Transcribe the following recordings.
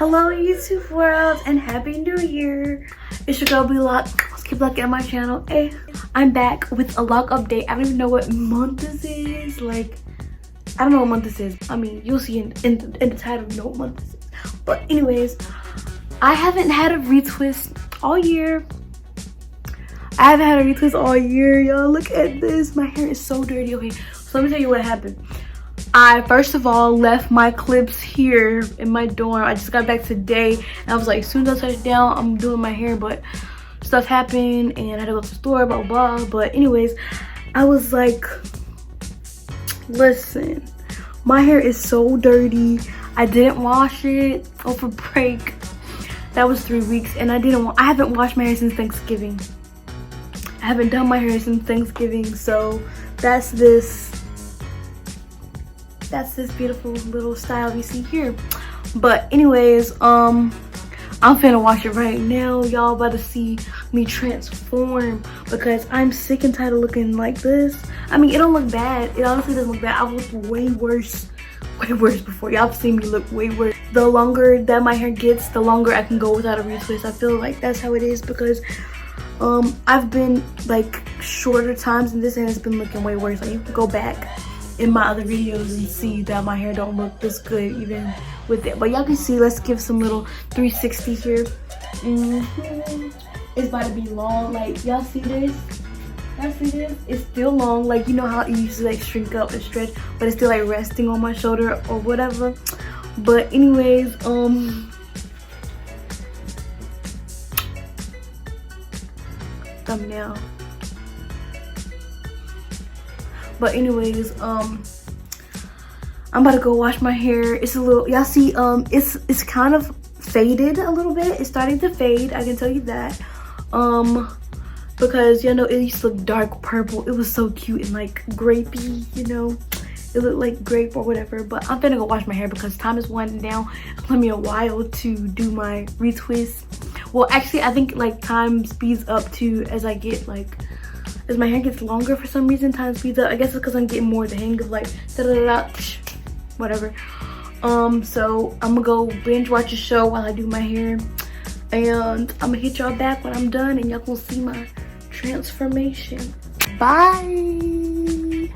Hello YouTube world and happy new year. It's your girl BLoc'd. Let's keep looking at my channel. Hey, I'm back with a lock update. I don't even know what month this is. Like, I don't know what month this is. I mean, you'll see in the title, you know what month this is. But anyways, I haven't had a retwist all year. Y'all. Look at this. My hair is so dirty. Okay, so let me tell you what happened. I first of all left my clips here in my dorm. I just got back today and I was like, as soon as I touch down, I'm doing my hair, but stuff happened and I had to go to the store, blah blah blah. But anyways, I was like, listen, my hair is so dirty. I didn't wash it over break. That was 3 weeks, and I haven't washed my hair since Thanksgiving. I haven't done my hair since Thanksgiving, so that's this beautiful little style you see here. But anyways, I'm finna wash it right now. Y'all about to see me transform because I'm sick and tired of looking like this. I mean, it don't look bad. It honestly doesn't look bad. I've looked way worse before. Y'all have seen me look way worse. The longer that my hair gets, the longer I can go without a retwist. I feel like that's how it is because I've been like shorter times in this and it's been looking way worse. Like, you can go back in my other videos and see that my hair don't look this good even with it. But y'all can see, let's give some little 360 here. It's about to be long. Like, y'all see this? It's still long. Like, you know how it used to like shrink up and stretch, but it's still like resting on my shoulder or whatever. But anyways, thumbnail. But anyways, I'm about to go wash my hair. It's a little, y'all see, it's kind of faded a little bit. It's starting to fade, I can tell you that. Because, you know, it used to look dark purple. It was so cute and like grapey, you know. It looked like grape or whatever. But I'm finna go wash my hair because time is winding down. It took me a while to do my retwist. Well, actually, I think like time speeds up too as I get like, as my hair gets longer for some reason, time speeds up. I guess it's because I'm getting more the hang of like whatever. So I'm gonna go binge watch a show while I do my hair, and I'm gonna hit y'all back when I'm done and y'all gonna see my transformation. Bye.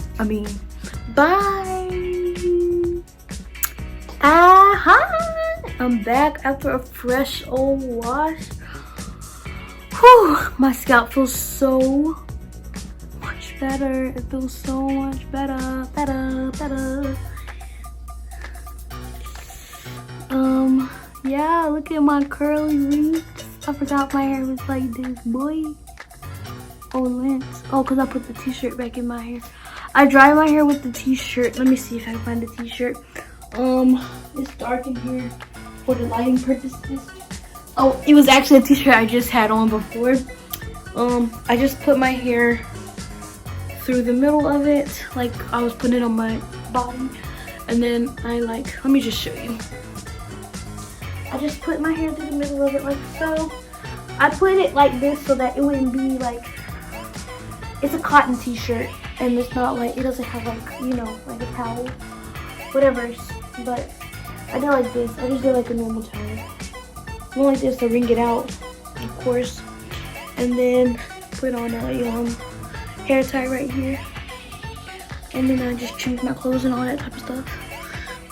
I'm back after a fresh old wash. Whew, my scalp feels so much better. It feels so much better. Yeah, look at my curly roots. I forgot my hair was like this, boy. Oh, length. Oh, because I put the t-shirt back in my hair. I dry my hair with the t-shirt. Let me see if I can find the t-shirt. It's dark in here for the lighting purposes. Oh, it was actually a t-shirt I just had on before. I just put my hair through the middle of it, like I was putting it on my body, and then I like, let me just show you. I just put my hair through the middle of it like so. I put it like this so that it wouldn't be like, it's a cotton t-shirt and it's not like, it doesn't have like, you know, like a towel, whatever. But I did like this. I just did like a normal towel. I want like this to wring it out, of course, and then put on a hair tie right here, and then I just change my clothes and all that type of stuff.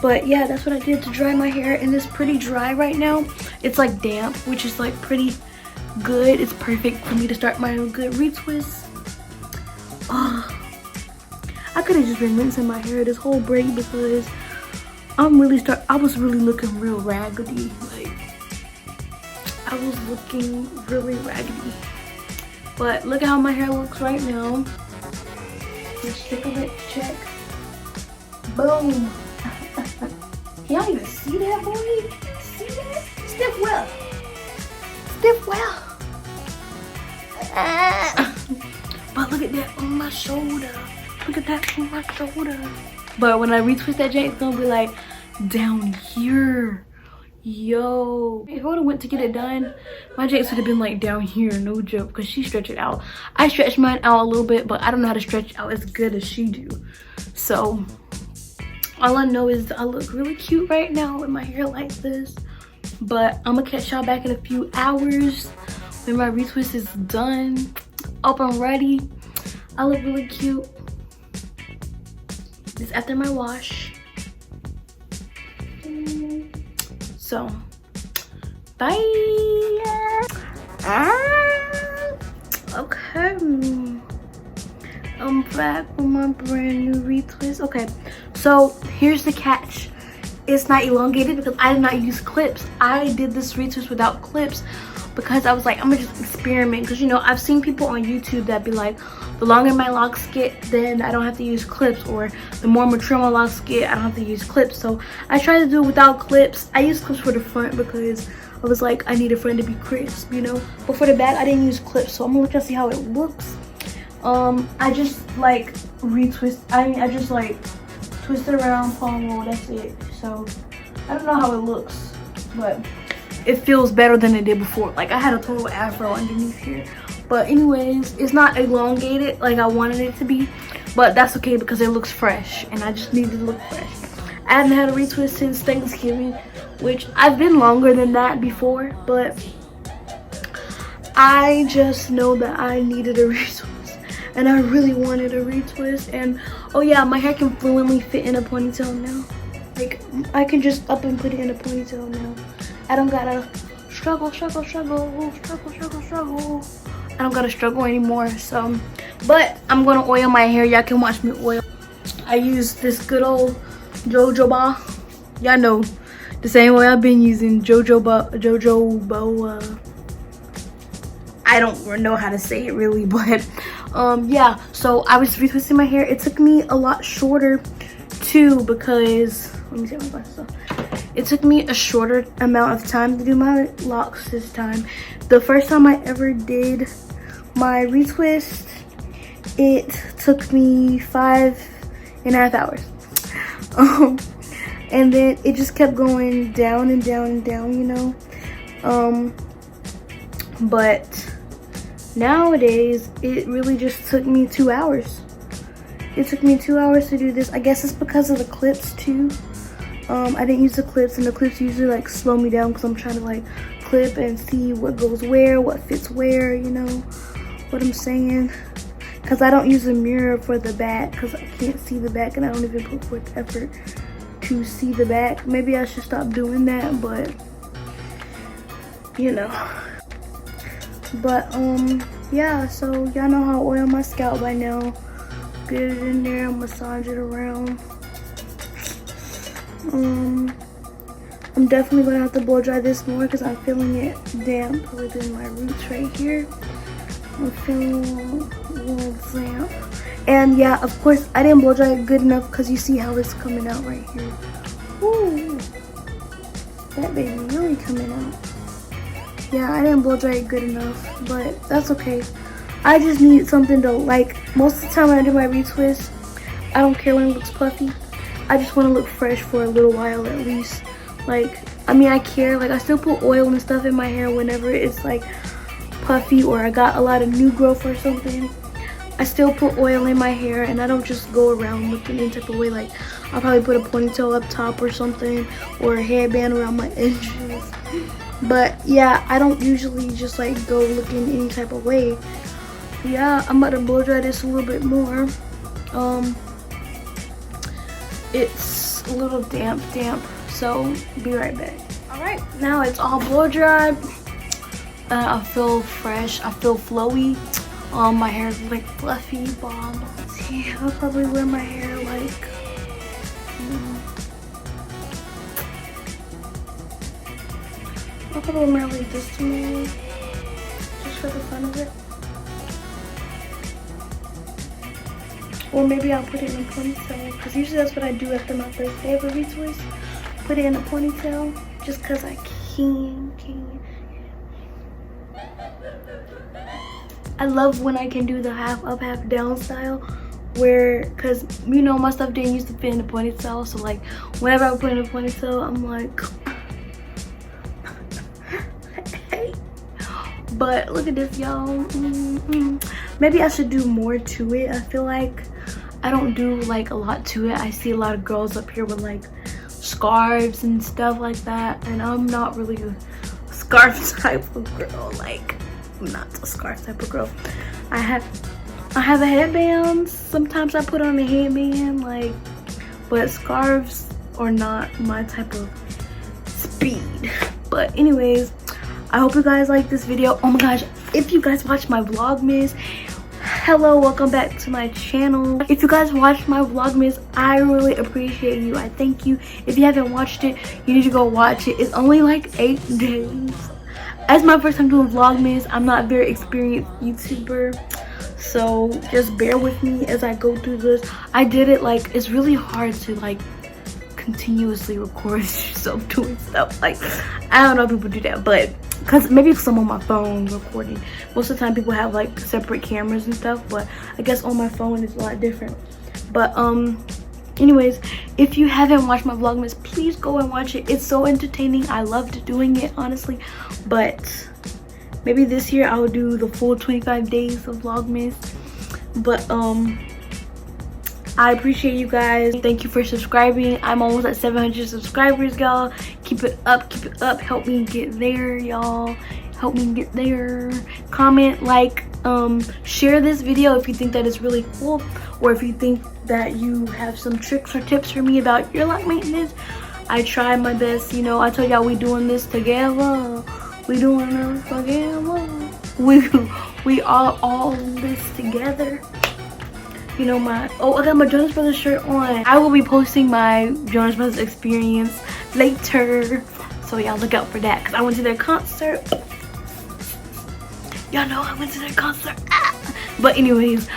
But yeah, that's what I did to dry my hair, and it's pretty dry right now. It's like damp, which is like pretty good. It's perfect for me to start my good retwist. I could have just been rinsing my hair this whole break because I was really looking real raggedy. Like, I was looking really raggedy. But look at how my hair looks right now. Let's take a look, check. Boom. Can y'all even see that, boy? See that? Stiff well. But look at that on my shoulder. But when I retwist that jank, it's gonna be like down here. Yo, if I would have went to get it done, my janks would have been like down here, no joke, because she stretched it out. I stretched mine out a little bit, but I don't know how to stretch out as good as she do. So all I know is I look really cute right now with my hair like this. But I'm gonna catch y'all back in a few hours when my retwist is done, up and ready. I look really cute. This after my wash. So bye. Okay, I'm back with my brand new retwist. Okay, so here's the catch. It's not elongated because I did not use clips. I did this retwist without clips because I was like, I'm gonna just experiment. Because you know, I've seen people on YouTube that be like, the longer my locks get, then I don't have to use clips, or the more mature my locks get, I don't have to use clips. So I tried to do it without clips. I used clips for the front because I was like, I need a friend to be crisp, you know. But for the back, I didn't use clips, so I'm gonna look and see how it looks. I just like I just like twist it around, palm roll, that's it. So I don't know how it looks, but it feels better than it did before. Like I had a total afro underneath here. But anyways, it's not elongated like I wanted it to be, but that's okay because it looks fresh and I just needed to look fresh. I haven't had a retwist since Thanksgiving, which I've been longer than that before, but I just know that I needed a retwist and I really wanted a retwist. And oh yeah, my hair can fluently fit in a ponytail now. Like I can just up and put it in a ponytail now. I don't gotta struggle. I don't gotta struggle anymore. So, but I'm gonna oil my hair. Y'all can watch me oil. I use this good old jojoba. Y'all know the same way I've been using jojoba. I don't know how to say it really, but yeah. So I was retwisting my hair. It took me a lot shorter too because let me take my glasses off. It took me a shorter amount of time to do my locks this time. The first time I ever did my retwist, it took me 5.5 hours. And then it just kept going down and down and down, you know. But nowadays, it really just took me 2 hours. It took me 2 hours to do this. I guess it's because of the clips too. I didn't use the clips, and the clips usually like slow me down because I'm trying to like clip and see what goes where, what fits where, you know what I'm saying. Because I don't use a mirror for the back because I can't see the back, and I don't even put forth effort to see the back. Maybe I should stop doing that, but you know. But yeah, so y'all know how I oil my scalp by now. Get it in there, massage it around. I'm definitely gonna have to blow dry this more because I'm feeling it damp within my roots right here. I'm feeling a little damp. And yeah, of course, I didn't blow dry it good enough because you see how it's coming out right here. Ooh, that baby really coming out. Yeah, I didn't blow dry it good enough, but that's okay. I just need something to, like, most of the time when I do my retwist, I don't care when it looks puffy. I just want to look fresh for a little while at least. Like, I mean, I care. Like, I still put oil and stuff in my hair whenever it's like puffy or I got a lot of new growth or something. I still put oil in my hair, and I don't just go around looking any type of way. Like, I'll probably put a ponytail up top or something, or a hairband around my edges. But yeah, I don't usually just like go looking any type of way. Yeah, I'm about to blow dry this a little bit more. It's a little damp, so be right back. All right, now it's all blow dried. I feel fresh, I feel flowy. My hair is like fluffy, bomb. See, I'll probably wear my hair like, I'll probably wear my hair like this tomorrow, just for the fun of it. Or maybe I'll put it in a ponytail, because usually that's what I do after my first day of a retwist. Put it in a ponytail, just because I can. I love when I can do the half up, half down style, where, because you know my stuff didn't used to fit in a ponytail, so like whenever I put in a ponytail, I'm like, hey. But look at this, y'all. Maybe I should do more to it. I feel like I don't do like a lot to it. I see a lot of girls up here with like scarves and stuff like that, and I'm not really a scarf type of girl. Like, I'm not a scarf type of girl. I have a headband. Sometimes I put on a headband, like, but scarves are not my type of speed. But anyways, I hope you guys like this video. Oh my gosh, if you guys watch my Vlogmas, hello, welcome back to my channel. If you guys watched my Vlogmas, I really appreciate you. I thank you. If you haven't watched it, you need to go watch it. It's only like 8 days. As my first time doing Vlogmas, I'm not a very experienced YouTuber, so just bear with me as I go through this. I did it, like, it's really hard to like continuously record yourself doing stuff. Like, I don't know if people do that, but because maybe I'm on my phone recording. Most of the time people have like separate cameras and stuff, but I guess on my phone it's a lot different. But anyways, if you haven't watched my Vlogmas, please go and watch it. It's so entertaining. I loved doing it, honestly. But maybe this year I'll do the full 25 days of Vlogmas. But I appreciate you guys. Thank you for subscribing. I'm almost at 700 subscribers, y'all. Keep it up, keep it up. Help me get there, y'all. Help me get there. Comment, like, share this video if you think that it's really cool, or if you think that you have some tricks or tips for me about your lock maintenance. I try my best, you know. I told y'all we doing this together. We doing this together. We all this together. You know, I got my Jonas Brothers shirt on. I will be posting my Jonas Brothers experience later, so y'all look out for that, because I went to their concert. Y'all know I went to their concert. But anyways,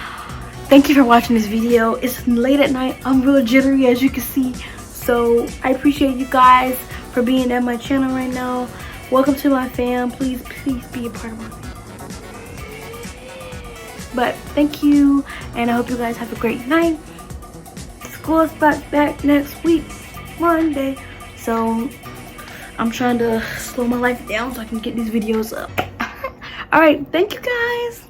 thank you for watching this video. It's late at night. I'm real jittery, as you can see, so I appreciate you guys for being at my channel right now. Welcome to my fam. Please be a part of my fam. But thank you, and I hope you guys have a great night. School starts back next week, Monday, so I'm trying to slow my life down so I can get these videos up. All right, thank you guys.